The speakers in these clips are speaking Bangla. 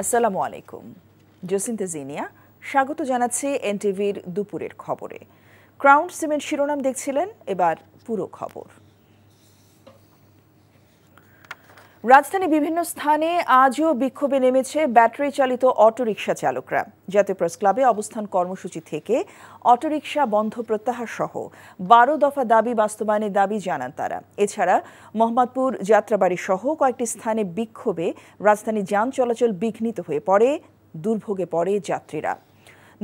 আসসালামু আলাইকুম। জসিন্তা জিনিয়া স্বাগত জানাচ্ছি এনটিভির দুপুরের খবরে। ক্রাউন সিমেন্ট শিরোনাম দেখছিলেন, এবার পুরো খবর। রাজধানী বিভিন্ন স্থানে আজও বিক্ষোভে নেমেছে ব্যাটারি চালিত অটোরিকশা চালকরা। জাতীয় প্রেস ক্লাবে অবস্থান কর্মসূচি থেকে অটোরিকশা বন্ধ প্রত্যাহার সহ 12 দফা দাবি বাস্তবায়নের দাবি জানান তারা। এছাড়া মোহাম্মদপুর, যাত্রাবাড়ি সহ কয়েকটি স্থানে বিক্ষোভে রাজধানী যান চলাচল বিঘ্নিত হয়ে পড়ে, দুর্ভোগে পড়ে যাত্রীরা।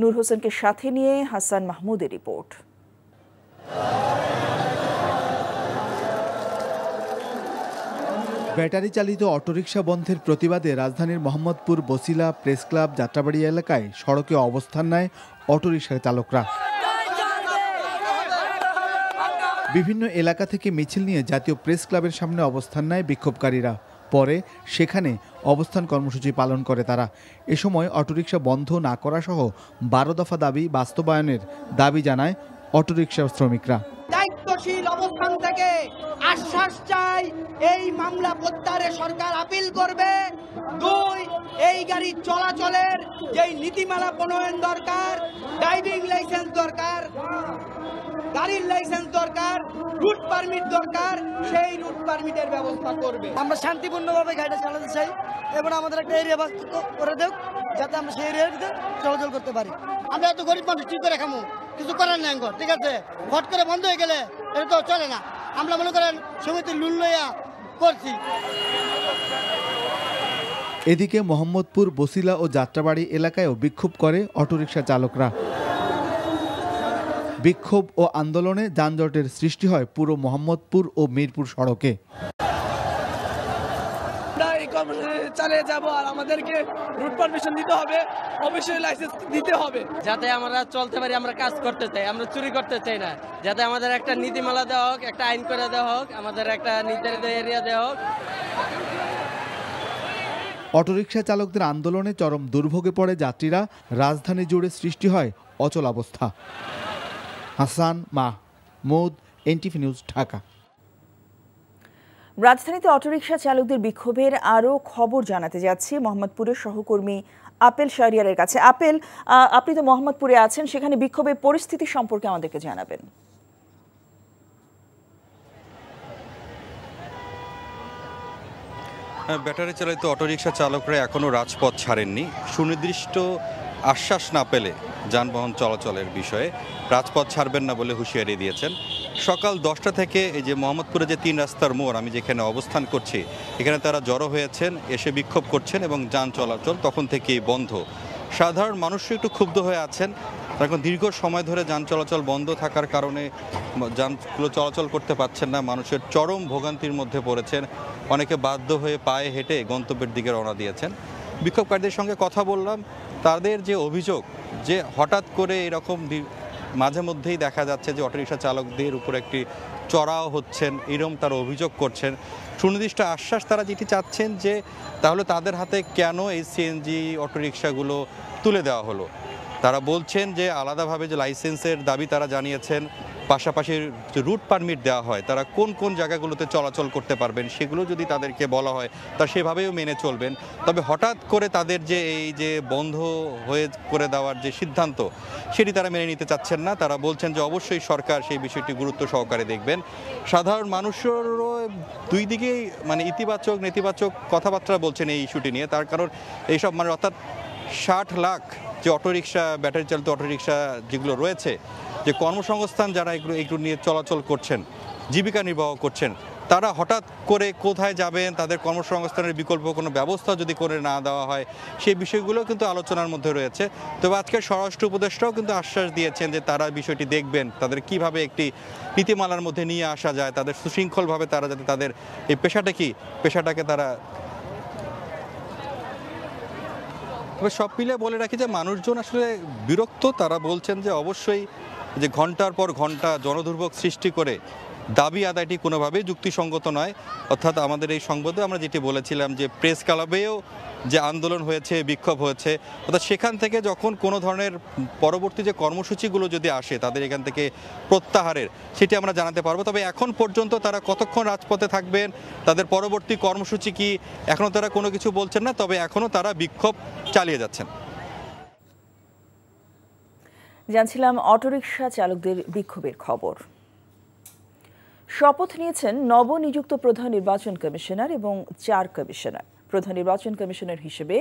নূর হোসেনকে সাথে নিয়ে হাসান মাহমুদের রিপোর্ট। ব্যাটারি চালিত অটোরিকশা বন্ধের প্রতিবাদে রাজধানীর মোহাম্মদপুর, বছিলা, প্রেস ক্লাব, যাত্রাবাড়ি এলাকায় সড়কে অবস্থান নেয় অটোরিকশা চালকরা। বিভিন্ন এলাকা থেকে মিছিল নিয়ে জাতীয় প্রেস ক্লাবের সামনে অবস্থান নেয় বিক্ষোভকারীরা। পরে সেখানে অবস্থান কর্মসূচি পালন করে তারা। এ সময় অটোরিকশা বন্ধ না করা সহ 12 দফা দাবি বাস্তবায়নের দাবি জানায় অটোরিকশা শ্রমিকরা। দায়িত্বশীল অবস্থান থেকে আশ্বাস চাই, এই মামলা প্রত্যাহারে সরকার আপিল করবে। 2, এই গাড়ি চলাচলের যেই নীতিমালা প্রণয়ন দরকার, ড্রাইভিং লাইসেন্স দরকার, গাড়ির লাইসেন্স দরকার, রুট পারমিট দরকার, সেই রুট পারমিটের ব্যবস্থা করবে। আমরা শান্তিপূর্ণভাবে গাড়িটা চালাতে চাই এবং আমাদের একটা এরিয়া ভাগ করে দেব, যাতে আমরা সেই এরিয়ার ভিতরে চলাচল করতে পারি। আমরা এত গরিব মানুষ ঠিক করে খামো, কিছু করার নাই, ঠিক আছে? হট করে বন্ধ হয়ে গেলে এটা তো চলে না। আমরা মনে করেন সমিতির লুন লইয়া করছি। এদিকে মোহাম্মদপুর, বছিলা ও যাত্রাবাড়ি এলাকায়ও বিক্ষোভ করে অটোরিকশা চালকরা। বিক্ষোভ ও আন্দোলনে যানজটের সৃষ্টি হয় পুরো মোহাম্মদপুর ও মিরপুর সড়কে। চালিয়ে যাব আর আমাদেরকে রুট পারমিশন দিতে হবে, অবশ্যই লাইসেন্স দিতে হবে, যাতে আমরা চলতে পারি। আমরা কাজ করতে চাই, আমরা চুরি করতে চাই না। যাতে আমাদের একটা নীতিমালা দেওয়া হোক, একটা আইন করে দেওয়া হোক, আমাদের একটা নির্ধারিত এরিয়া দেওয়া হোক। অটোরিকশা চালকদের আন্দোলনে চরম দুর্ভোগে পড়ে যাত্রীরা। রাজধানী জুড়ে সৃষ্টি হয় অচল অবস্থা। Hasan Mahmud, NTV news, Dhaka. রাজধানীতে অটোরিকশা চালকদের বিক্ষোভের আরও খবর জানাতে যাচ্ছি মোহাম্মদপুরের সহকর্মী আপেল শাহরিয়ারের কাছে। আপেল, আপনি তো মোহাম্মদপুরে আছেন, সেখানে বিক্ষোভের পরিস্থিতি সম্পর্কে আমাদেরকে জানাবেন। ব্যাটারি চালিত অটোরিকশা চালকরা এখনও রাজপথ ছাড়েননি। সুনির্দিষ্ট আশ্বাস না পেলে যানবাহন চলাচলের বিষয়ে রাজপথ ছাড়বেন না বলে হুঁশিয়ারি দিয়েছেন। সকাল 10টা থেকে এই যে মোহাম্মদপুরে যে 3 রাস্তার মোড়, আমি যেখানে অবস্থান করছি, এখানে তারা জড়ো হয়েছেন, এসে বিক্ষোভ করছেন এবং যান চলাচল তখন থেকেই বন্ধ। সাধারণ মানুষও একটু ক্ষুব্ধ হয়ে আছেন। এখন দীর্ঘ সময় ধরে যান চলাচল বন্ধ থাকার কারণে যানগুলো চলাচল করতে পারছেন না। মানুষের চরম ভোগান্তির মধ্যে পড়েছেন। অনেকে বাধ্য হয়ে পায়ে হেঁটে গন্তব্যের দিকে রওনা দিয়েছেন। বিক্ষোভকারীদের সঙ্গে কথা বললাম। তাদের যে অভিযোগ, যে হঠাৎ করে এরকম মাঝে মধ্যেই দেখা যাচ্ছে যে অটোরিকশা চালকদের উপর একটি চড়াও হচ্ছেন, এরকম তারা অভিযোগ করছেন। সুনির্দিষ্ট আশ্বাস তারা যেটি চাচ্ছেন যে তাহলে তাদের হাতে কেন এই সিএনজি অটোরিকশাগুলো তুলে দেওয়া হলো। তারা বলছেন যে আলাদাভাবে যে লাইসেন্সের দাবি তারা জানিয়েছেন, পাশাপাশি রুট পারমিট দেওয়া হয়, তারা কোন কোন জায়গাগুলোতে চলাচল করতে পারবেন সেগুলো যদি তাদেরকে বলা হয় তা সেভাবেও মেনে চলবেন। তবে হঠাৎ করে তাদের যে এই যে বন্ধ হয়ে করে দেওয়ার যে সিদ্ধান্ত, সেটি তারা মেনে নিতে চাচ্ছেন না। তারা বলছেন যে অবশ্যই সরকার সেই বিষয়টি গুরুত্ব সহকারে দেখবেন। সাধারণ মানুষেরও দুই দিকেই ইতিবাচক নেতিবাচক কথাবার্তা বলছেন এই ইস্যুটি নিয়ে। তার কারণ এইসব অর্থাৎ 60 লাখ যে অটোরিকশা, ব্যাটারি চালিত অটোরিকশা যেগুলো রয়েছে, যে কর্মসংস্থান যারা এগুলো নিয়ে চলাচল করছেন, জীবিকা নির্বাহ করছেন, তারা হঠাৎ করে কোথায় যাবেন, তাদের কর্মসংস্থানের বিকল্প কোনো ব্যবস্থা যদি করে না দেওয়া হয়, সেই বিষয়গুলো কিন্তু আলোচনার মধ্যে রয়েছে। তবে আজকে স্বরাষ্ট্র উপদেষ্টাও কিন্তু আশ্বাস দিয়েছেন যে তারা বিষয়টি দেখবেন, তাদের কিভাবে একটি নীতিমালার মধ্যে নিয়ে আসা যায়, তাদের সুশৃঙ্খলভাবে তারা যাতে তাদের এই পেশাটাকে তারা। তবে সব মিলে বলে রাখি যে মানুষজন আসলে বিরক্ত। তারা বলছেন যে অবশ্যই যে ঘন্টার পর ঘন্টা জনদুর্ভোগ সৃষ্টি করে দাবি আদায়টি কোনোভাবেই যুক্তিসঙ্গত নয়। অর্থাৎ আমাদের এই সংবাদে আমরা যেটি বলেছিলাম যে প্রেস ক্লাবেও যে আন্দোলন হয়েছে, বিক্ষোভ হয়েছে, অর্থাৎ সেখান থেকে যখন কোনো ধরনের পরবর্তী যে কর্মসূচিগুলো যদি আসে তাদের এখান থেকে প্রত্যাহারের, সেটি আমরা জানাতে পারবো। তবে এখন পর্যন্ত তারা কতক্ষণ রাজপথে থাকবেন, তাদের পরবর্তী কর্মসূচি কি, এখনও তারা কোনো কিছু বলছেন না। তবে এখনও তারা বিক্ষোভ চালিয়ে যাচ্ছেন। জানছিলাম অটোরিকশা চালকদের বিক্ষোভের খবর। শপথ নিয়েছেন নবনিযুক্ত প্রধান নির্বাচন কমিশনার এবং 4 কমিশনার। প্রধান নির্বাচন কমিশনার হিসেবে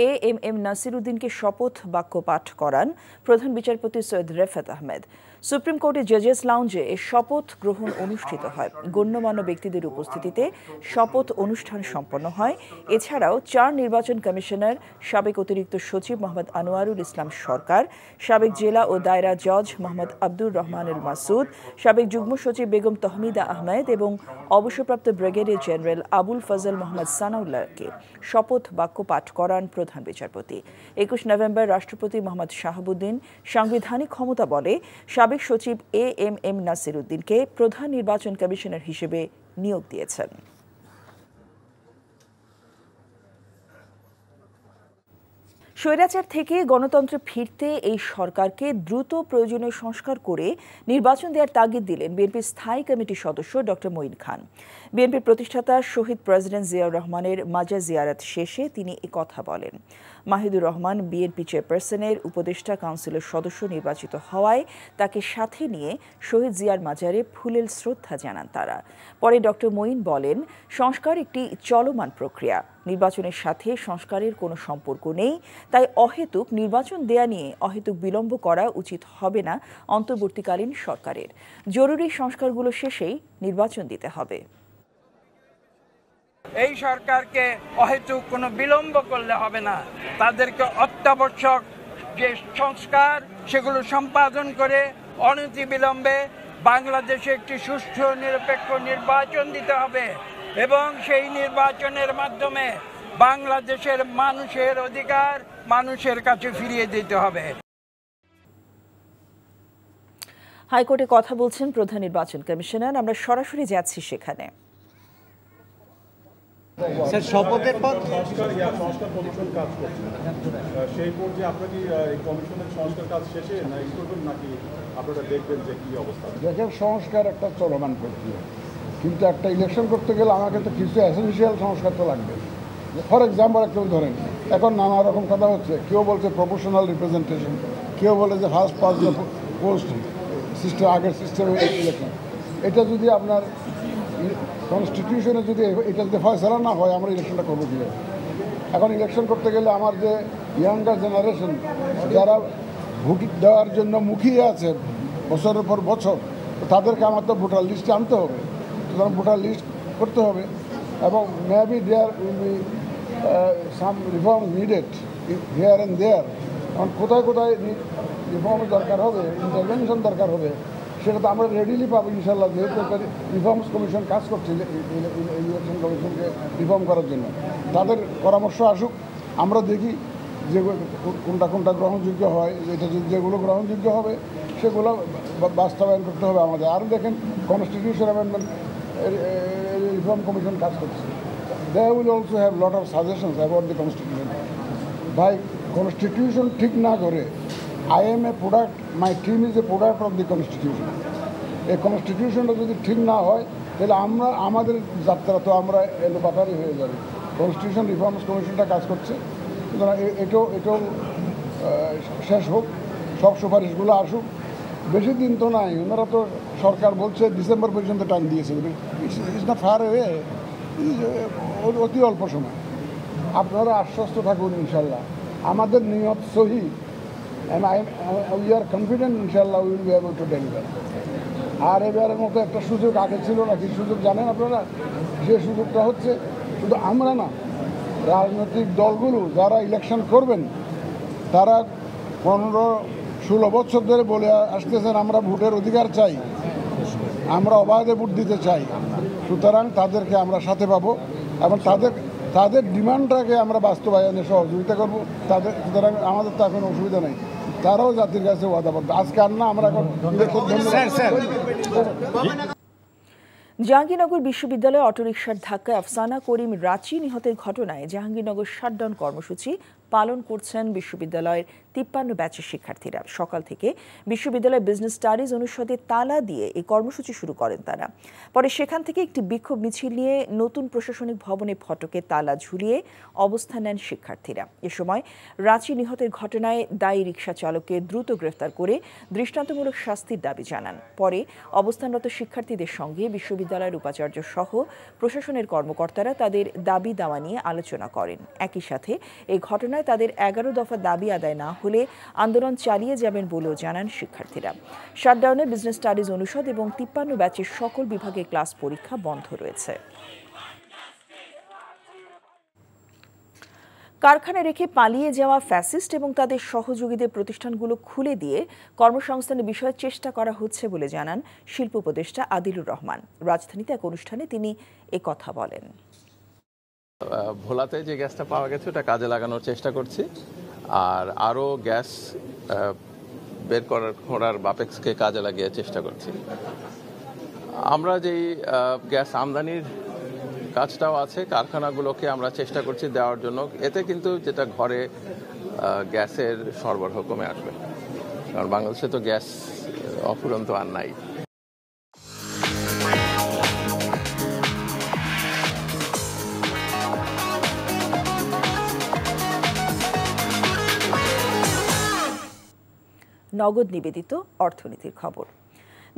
AMM নাসির উদ্দিনকে শপথ বাক্য পাঠ করান প্রধান বিচারপতি সৈয়দ রেফাত আহমেদ। সুপ্রিম কোর্টের জাজেস লাউঞ্জে এ শপথ গ্রহণ অনুষ্ঠিত হয়। গণ্যমান্য ব্যক্তিদের উপস্থিতিতে শপথ অনুষ্ঠান সম্পন্ন হয়। এছাড়াও 4 নির্বাচন কমিশনার, সাবেক অতিরিক্ত সচিব মোহাম্মদ আনোয়ারুল ইসলাম সরকার, সাবেক জেলা ও দায়রা জজ মোহাম্মদ আব্দুর রহমানুল মাসুদ, সাবেক যুগ্ম সচিব বেগম তহমিদা আহমেদ এবং অবসরপ্রাপ্ত ব্রিগেডিয়ার জেনারেল আবুল ফজল মোহাম্মদ সানাউল্লাহকে শপথ বাক্য পাঠ করান প্রধান বিচারপতি। 21 নভেম্বর রাষ্ট্রপতি মোহাম্মদ শাহাবুদ্দিন সাংবিধানিক ক্ষমতা বলে সাবেক সচিব AMM নাসির উদ্দিনকে প্রধান নির্বাচন কমিশনার হিসেবে নিয়োগ দিয়েছেন। স্বৈরাচার থেকে গণতন্ত্রে ফিরতে এই সরকারকে দ্রুত প্রয়োজনীয় সংস্কার করে নির্বাচন দেওয়ার তাগিদ দিলেন বিএনপির স্থায়ী কমিটির সদস্য ডক্টর মঈন খান। বিএনপির প্রতিষ্ঠাতা শহীদ প্রেসিডেন্ট জিয়াউর রহমানের মাজার জিয়ারত শেষে তিনি কথা বলেন। মাহিদুর রহমান বিএনপি চেয়ারপারসনের উপদেষ্টা কাউন্সিলের সদস্য নির্বাচিত হওয়ায় তাকে সাথে নিয়ে শহীদ জিয়ার মাজারে ফুলেল শ্রদ্ধা জানান তারা। পরে ডক্টর মঈন বলেন, সংস্কার একটি চলমান প্রক্রিয়া, নির্বাচনের সাথে সংস্কারের কোনো সম্পর্ক নেই, তাই অহেতুক নির্বাচন দেয়া নিয়ে অহেতুক বিলম্ব করা উচিত হবে না অন্তর্বর্তীকালীন সরকারের। জরুরি সংস্কারগুলো শেষেই নির্বাচন দিতে হবে। এই সরকারকে অহেতুক কোনো বিলম্ব করলে হবে না, তাদেরকে অত্যাবশ্যক যে সংস্কার সেগুলো সম্পাদন করে অনতিবিলম্বে বাংলাদেশে একটি সুষ্ঠু নিরপেক্ষ নির্বাচন দিতে হবে এবং সেই নির্বাচনের মাধ্যমে বাংলাদেশের মানুষের অধিকার মানুষের কাছে ফিরিয়ে দিতে হবে। হাইকোর্টে কথা বলছেন প্রধান নির্বাচন কমিশনার। আমরা সরাসরি যাচ্ছি সেখানে। স্যার, শপথের পর সংস্কার কমিশন কাজ করছে, সেই পর্যায়ে আপনারা কি এই কমিশনের সংস্কার কাজ শেষে না করবেন, নাকি আপনারা দেখবেন যে কি অবস্থা? দেখেন, সংস্কার একটা চলমান প্রক্রিয়া, কিন্তু একটা ইলেকশন করতে গেলে আমাকে তো কিছু এসেনশিয়াল সংস্কার তো লাগবে। ফর এক্সাম্পল একটা ধরেন, এখন নানা রকম কথা হচ্ছে, কেউ বলছে প্রপোর্শনাল রিপ্রেজেন্টেশন, কেউ বলে যে first pass the post system, আগের সিস্টেমে ইলেকশন। এটা যদি আপনার কনস্টিটিউশনে যদি এটা যদি ফয়সালা না হয়, আমরা ইলেকশনটা করবো কীভাবে? এখন ইলেকশন করতে গেলে আমার যে ইয়াঙ্গার জেনারেশন যারা ভোট দেওয়ার জন্য মুখিয়ে আছে বছরের পর বছর, তাদেরকে আমার তো ভোটার লিস্টে আনতে হবে, সুতরাং ভোটার লিস্ট করতে হবে এবং maybe there will be some reform needed here and there. এখন কোথায় কোথায় রিফর্মের দরকার হবে, ইন্টারভেনশন দরকার হবে, সেটা তো আমরা রেডিলি পাবো ইনশাল্লাহ, যেহেতু একটা রিফর্মস কমিশন কাজ করছে ইলেকশন কমিশনকে রিফর্ম করার জন্য। তাদের পরামর্শ আসুক, আমরা দেখি যে কোনটা গ্রহণযোগ্য হয়, এটা যেগুলো গ্রহণযোগ্য হবে সেগুলো বাস্তবায়ন করতে হবে আমাদের। আর দেখেন, কনস্টিটিউশন অ্যামেন্ডমেন্ট রিফর্ম কমিশন কাজ করছে, they will also have lot of suggestions about the constitution. ভাই, কনস্টিটিউশন ঠিক না করে I am a product, my team is a product of the constitution. এই কনস্টিটিউশনটা যদি ঠিক না হয় তাহলে আমাদের যাত্রা তো আমরা এলোপাতারি হয়ে যাবে। কনস্টিটিউশন রিফর্মস কমিশনটা কাজ করছে, সুতরাং এটাও শেষ হোক, সব সুপারিশগুলো আসুক। বেশি দিন তো নাই, ওনারা তো সরকার বলছে ডিসেম্বর পর্যন্ত টাইম দিয়েছে, ইটস নট ফার অ্যাওয়ে, অতি অল্প সময়। আপনারা আশ্বস্ত থাকুন, ইনশাল্লাহ আমাদের নিয়ত সহি, and we are confident inshallah we will be able to deliver. আর এবারের মতো একটা সুযোগ আগে ছিল না, কি সুযোগ জানেন আপনারা? যে সুযোগটা হচ্ছে শুধু আমরা না, রাজনৈতিক দলগুলো যারা ইলেকশন করবেন তারা 15-16 বছর ধরে বলে আসতেছেন আমরা ভোটের অধিকার চাই, আমরা অবাধে ভোট দিতে চাই। সুতরাং তাদেরকে আমরা সাথে পাবো এবং তাদের ডিমান্ডটাকে আমরা বাস্তবায়নে সহযোগিতা করবো তাদের। সুতরাং আমাদের তো এখন অসুবিধা নেই। তারাও জাতির কাছে ওয়াদাবদ্ধ। আজকে আর না, আমরা এখন খুব ধন্যবাদ। জাহাঙ্গীরনগর বিশ্ববিদ্যালয়ে অটোরিকশার ধাক্কায় আফসানা করিম রাচি নিহতের ঘটনায় জাহাঙ্গীরনগর শাটডাউন কর্মসূচি পালন করছেন বিশ্ববিদ্যালয়ের 53 ব্যাচের শিক্ষার্থীরা। সকাল থেকে বিশ্ববিদ্যালয়ের বিজনেস স্টাডিজ অনুষদে তালা দিয়ে এই কর্মসূচি শুরু করেন তারা। পরে সেখান থেকে একটি বিক্ষোভ মিছিল নিয়ে নতুন প্রশাসনিক ভবনে ফটকে তালা ঝুলিয়ে অবস্থান নেন শিক্ষার্থীরা। এ সময় রাচি নিহতের ঘটনায় দায়ী রিকশা চালককে দ্রুত গ্রেফতার করে দৃষ্টান্তমূলক শাস্তির দাবি জানান। পরে অবস্থানরত শিক্ষার্থীদের সঙ্গে বিশ্ববিদ্যালয়ের উপাচার্য সহ প্রশাসনের কর্মকর্তারা তাদের দাবি দাওয়া নিয়ে আলোচনা করেন। একই সাথে এই ঘটনায় তাদের 11 দফা দাবি আদায় না হলে আন্দোলন চালিয়ে যাবেন বলেও জানান শিক্ষার্থীরা। শাটডাউনে বিজনেস স্টাডিজ অনুষদ এবং 53 ব্যাচের সকল বিভাগের ক্লাস পরীক্ষা বন্ধ রয়েছে। কারখানা রেখে পালিয়ে যাওয়া ফ্যাসিস্ট এবং তাদের সহযোগীদের প্রতিষ্ঠানগুলো খুলে দিয়ে কর্মসংস্থানের বিষয়ে চেষ্টা করা হচ্ছে বলে জানান শিল্প উপদেষ্টা আদিলুর রহমান। রাজধানীতে এক অনুষ্ঠানে তিনি কথা বলেন। ভোলাতে যে গ্যাসটা পাওয়া গেছে ওটা কাজে লাগানোর চেষ্টা করছি, আর আরও গ্যাস বের করার বাপেক্সকে কাজে লাগিয়ে চেষ্টা করছি। আমরা যেই গ্যাস আমদানির কাজটাও আছে, কারখানাগুলোকে আমরা চেষ্টা করছি দেওয়ার জন্য। এতে কিন্তু যেটা ঘরে গ্যাসের সরবরাহ কমে আসবে, কারণ বাংলাদেশে তো গ্যাস অফুরন্ত আর নাই। নগদ নিবেদিত অর্থনীতির খবর।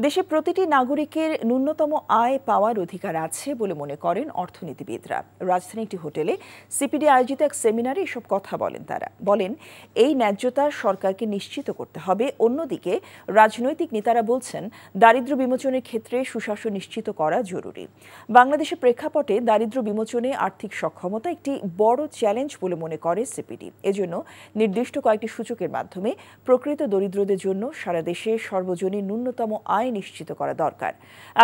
দেশে প্রতিটি নাগরিকের ন্যূনতম আয় পাওয়ার অধিকার আছে বলে মনে করেন অর্থনীতিবিদরা। রাজধানীর একটি হোটেলে সিপিডি আয়োজিত এক সেমিনারে এসব কথা বলেন তারা। বলেন, এই ন্যায্যতা সরকারকে নিশ্চিত করতে হবে। অন্যদিকে রাজনৈতিক নেতারা বলছেন, দারিদ্র্য বিমোচনের ক্ষেত্রে সুশাসন নিশ্চিত করা জরুরি। বাংলাদেশের প্রেক্ষাপটে দারিদ্র্য বিমোচনে আর্থিক সক্ষমতা একটি বড় চ্যালেঞ্জ বলে মনে করে সিপিডি। এজন্য নির্দিষ্ট কয়েকটি সূচকের মাধ্যমে প্রকৃত দরিদ্রদের জন্য সারা দেশে সর্বজনীন ন্যূনতম আয় নিশ্চিত করা দরকার।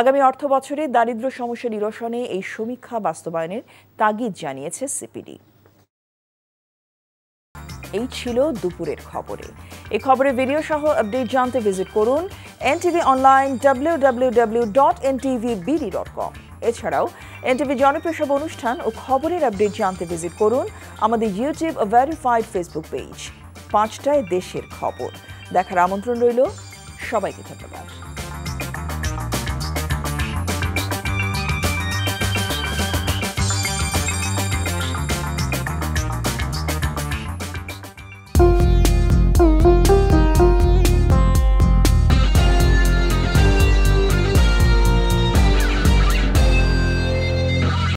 আগামী অর্থ বছরে দারিদ্র্য সমস্যা নিরসনে এই সমীক্ষা বাস্তবায়নের তাগিদ জানিয়েছে সিপিডি। এই ছিল দুপুরের খবরে। এই খবরের ভিডিও সহ আপডেট জানতে ভিজিট করুন এনটিভি অনলাইন www.ntvbd.com। এছাড়াও এনটিভি জনপ্রিয় সব অনুষ্ঠান ও খবরের আপডেট জানতে ভিজিট করুন আমাদের ইউটিউব ভেরিফাইড ফেসবুক পেজ। 5টায় দেশের খবর দেখার আমন্ত্রণ রইল। সবাইকে ধন্যবাদ।